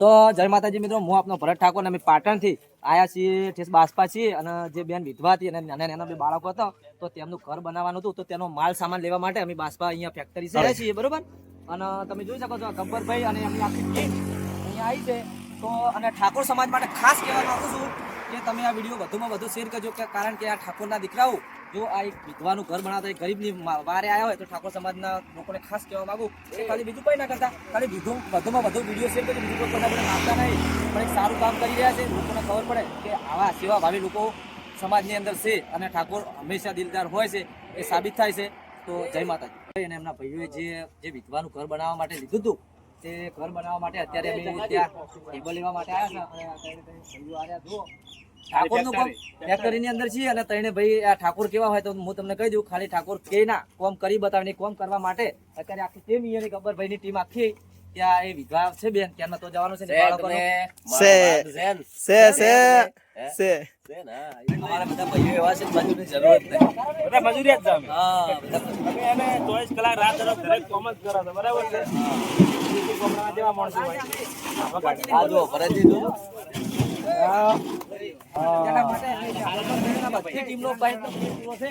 તો જય માતાજી મિત્રો, હું આપનો ભરત ઠાકોર અમે પાટણથી આવ્યા છીએ ઠેસ બાસપા છીએ. અને જે બેન વિધવા હતી અને નાના નાના બે બાળકો હતા, તો તેમનું ઘર બનાવવાનું હતું. તો તેનો માલ સામાન લેવા માટે અમે બાસપા અહીંયા ફેક્ટરી છે છીએ, બરોબર. અને તમે જોઈ શકો છો ગબ્બરભાઈ અને એમની આખી ટીમ અહીંયા આવી છે. તો અને ઠાકોર સમાજ માટે ખાસ કહેવા માંગુ છું કે તમે આ વિડીયો વધુમાં વધુ શેર કરજો, કારણ કે આ ઠાકોરના દીકરાઓ જો આ એક વિધવાનું ઘર બનાવતા ગરીબની વારે આવ્યા હોય તો ઠાકોર સમાજના લોકોને ખાસ કહેવા માંગુ કે ખાલી બીજું કંઈ ના કરતા, ખાલી વધુમાં વધુ વિડીયો શેર કરજો. બીજું કોઈ કોના માગતા નહીં, પણ એક સારું કામ કરી રહ્યા છે. લોકોને ખબર પડે કે આવા સેવાભાવી લોકો સમાજની અંદર છે અને ઠાકોર હંમેશા દિલદાર હોય છે, એ સાબિત થાય છે. તો જય માતાજી. અને એમના ભાઈઓએ જે વિધવાનું ઘર બનાવવા માટે લીધું હતું, તે ઘર બનાવવા માટે અત્યારે અમે ત્યાં ટેબલ લેવા માટે આવ્યા છે. અને ભાઈઓ આવ્યા જુઓ ઠાકોરનું કામ ફેક્ટરીની અંદર છીએ. અને તઈને ભાઈ આ ઠાકોર કેવા હોય તો હું તમને કહી દઉં, ખાલી ઠાકોર કે ના કોમ કરી બતાવીને કોમ કરવા માટે અત્યારે આખી ટીમ અહીંયા ગબ્બરભાઈની ટીમ આખી ત્યાં એ વિધવા છે બેન, ત્યાંમાં તો જવાનું છે. અમારા બધા ભાઈઓ એવા છે, મજૂરની જરૂરત નહીં, બધા મજૂરી જ જામે. હા, તમે એને 24 કલાક રાત દરરોજ ઘરે કોમ જ કરો છો, બરાબર છે. જેવા માણસો હોય આ જો ભરતજી જો તેના માટે બધી ટીમનો છે.